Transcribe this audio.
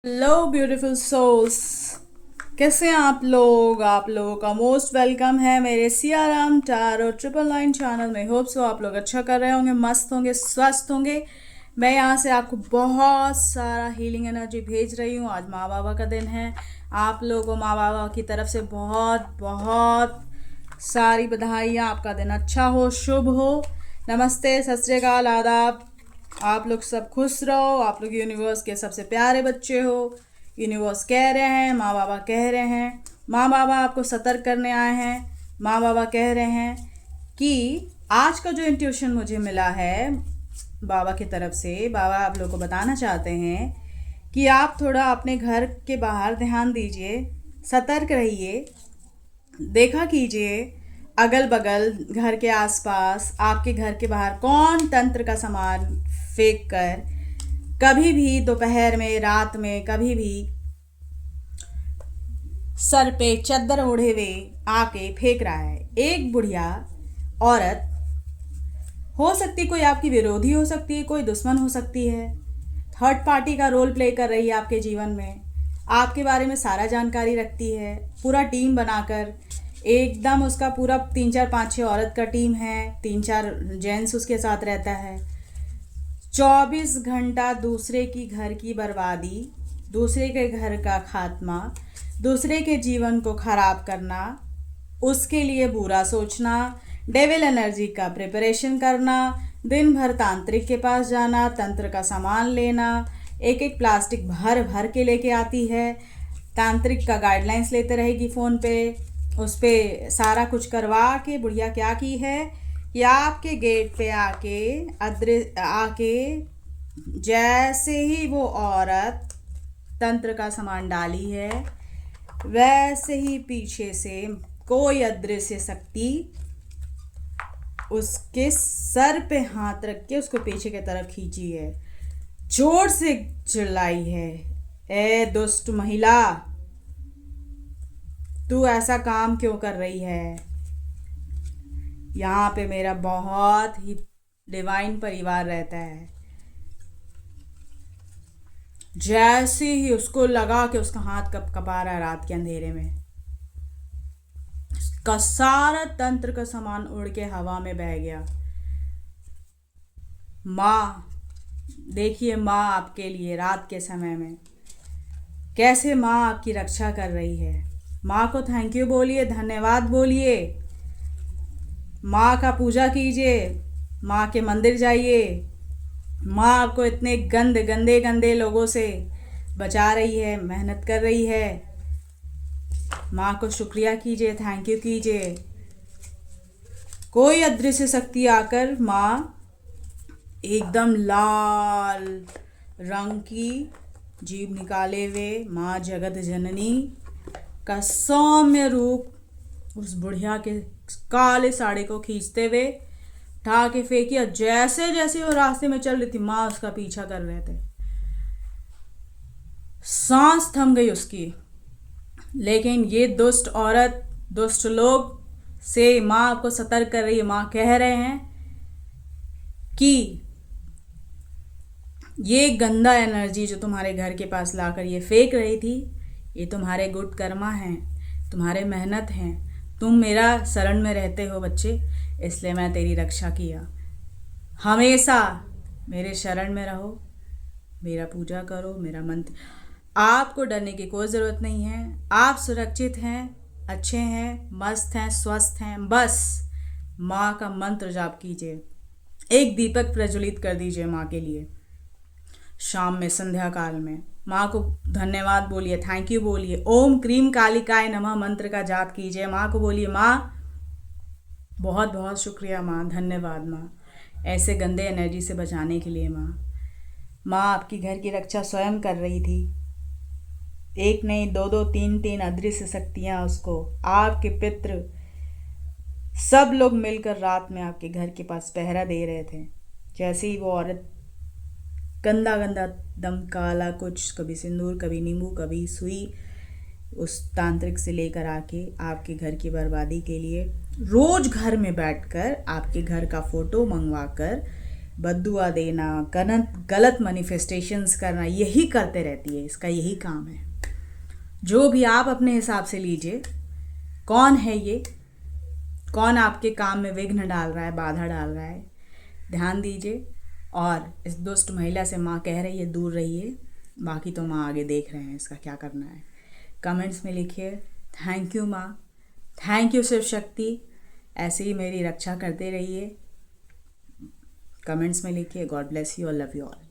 Hello beautiful souls. कैसे हैं आप लोगों का मोस्ट वेलकम है मेरे सियाराम टारो 999 चैनल में। होप सो आप लोग अच्छा कर रहे होंगे, मस्त होंगे, स्वस्थ होंगे। मैं यहाँ से आपको बहुत सारा हीलिंग एनर्जी भेज रही हूँ। आज माँ बाबा का दिन है। आप लोगों को माँ बाबा की तरफ से बहुत बहुत सारी बधाइयाँ। आपका दिन अच्छा हो, शुभ हो। नमस्ते, सत श्री अकाल, आदाब। आप लोग सब खुश रहो। आप लोग यूनिवर्स के सबसे प्यारे बच्चे हो। यूनिवर्स कह रहे हैं, माँ बाबा कह रहे हैं, माँ बाबा आपको सतर्क करने आए हैं। माँ बाबा कह रहे हैं कि आज का जो इंट्यूशन मुझे मिला है बाबा की तरफ से, बाबा आप लोग को बताना चाहते हैं कि आप थोड़ा अपने घर के बाहर ध्यान दीजिए, सतर्क रहिए, देखा कीजिए अगल बगल, घर के आसपास, आपके घर के बाहर कौन तंत्र का सामान फेंक कर कभी भी दोपहर में, रात में, कभी भी सर पे चद्दर ओढ़े हुए आके फेंक रहा है। एक बुढ़िया औरत हो सकती, कोई आपकी विरोधी हो सकती है, कोई दुश्मन हो सकती है, थर्ड पार्टी का रोल प्ले कर रही है आपके जीवन में, आपके बारे में सारा जानकारी रखती है, पूरा टीम बनाकर एकदम उसका पूरा 3 4 5 6 औरत का टीम है, 3 4 जेंट्स उसके साथ रहता है। 24 घंटा दूसरे की घर की बर्बादी, दूसरे के घर का खात्मा, दूसरे के जीवन को खराब करना, उसके लिए बुरा सोचना, डेविल एनर्जी का प्रिपरेशन करना, दिन भर तांत्रिक के पास जाना, तंत्र का सामान लेना, एक एक प्लास्टिक भर भर के लेके आती है, तांत्रिक का गाइडलाइंस लेते रहेगी फ़ोन पे, उस पर सारा कुछ करवा के बुढ़िया क्या की है कि आपके गेट पे आके जैसे ही वो औरत तंत्र का सामान डाली है, वैसे ही पीछे से कोई अदृश्य शक्ति उसके सर पे हाथ रख के उसको पीछे की तरफ खींची है, जोर से चिल्लाई है, ए दुष्ट महिला, तू ऐसा काम क्यों कर रही है? यहाँ पे मेरा बहुत ही डिवाइन परिवार रहता है। जैसे ही उसको लगा कि उसका हाथ कप कपा रहा है रात के अंधेरे में, का सारा तंत्र का सामान उड़ के हवा में बह गया। माँ देखिए, माँ आपके लिए रात के समय में कैसे माँ आपकी रक्षा कर रही है। माँ को थैंक यू बोलिए, धन्यवाद बोलिए, माँ का पूजा कीजिए, माँ के मंदिर जाइए। माँ आपको इतने गंदे गंदे गंदे लोगों से बचा रही है, मेहनत कर रही है। माँ को शुक्रिया कीजिए, थैंक यू कीजिए। कोई अदृश्य शक्ति आकर माँ एकदम लाल रंग की जीभ निकाले हुए, माँ जगत जननी का सौम्य रूप उस बुढ़िया के काले साड़ी को खींचते हुए उठा के फेंकिया। जैसे जैसे वो रास्ते में चल रही थी, माँ उसका पीछा कर रहे थे। सांस थम गई उसकी, लेकिन ये दुष्ट औरत, दुष्ट लोग से माँ आपको सतर्क कर रही है। माँ कह रहे हैं कि ये गंदा एनर्जी जो तुम्हारे घर के पास लाकर ये फेंक रही थी, ये तुम्हारे गुड कर्मा हैं, तुम्हारे मेहनत हैं। तुम मेरा शरण में रहते हो बच्चे, इसलिए मैं तेरी रक्षा किया। हमेशा मेरे शरण में रहो, मेरा पूजा करो, मेरा मंत्र। आपको डरने की कोई ज़रूरत नहीं है। आप सुरक्षित हैं, अच्छे हैं, मस्त हैं, स्वस्थ हैं। बस माँ का मंत्र जाप कीजिए, एक दीपक प्रज्वलित कर दीजिए माँ के लिए शाम में, संध्या काल में। माँ को धन्यवाद बोलिए, थैंक यू बोलिए। ओम क्रीम कालिकाय नमः मंत्र का जाप कीजिए। माँ को बोलिए, माँ बहुत बहुत शुक्रिया, माँ धन्यवाद, माँ ऐसे गंदे एनर्जी से बचाने के लिए। माँ आपकी घर की रक्षा स्वयं कर रही थी। एक नहीं, दो दो, तीन तीन अदृश्य शक्तियाँ उसको, आपके पितृ सब लोग मिलकर रात में आपके घर के पास पहरा दे रहे थे। जैसे ही वो औरत गंदा गंदा दम काला कुछ, कभी सिंदूर, कभी नींबू, कभी सुई, उस तांत्रिक से लेकर आके आपके घर की बर्बादी के लिए रोज घर में बैठकर आपके घर का फोटो मंगवा कर बद्दुआ देना, गलत मैनिफेस्टेशंस करना, यही करते रहती है, इसका यही काम है। जो भी आप अपने हिसाब से लीजिए, कौन है ये, कौन आपके काम में विघ्न डाल रहा है, बाधा डाल रहा है, ध्यान दीजिए। और इस दुष्ट महिला से माँ कह रही है दूर रहिए, बाकी तो माँ आगे देख रहे हैं इसका क्या करना है। कमेंट्स में लिखिए थैंक यू माँ, थैंक यू शिव शक्ति, ऐसे ही मेरी रक्षा करते रहिए। कमेंट्स में लिखिए गॉड ब्लेस यू और लव यू ऑल।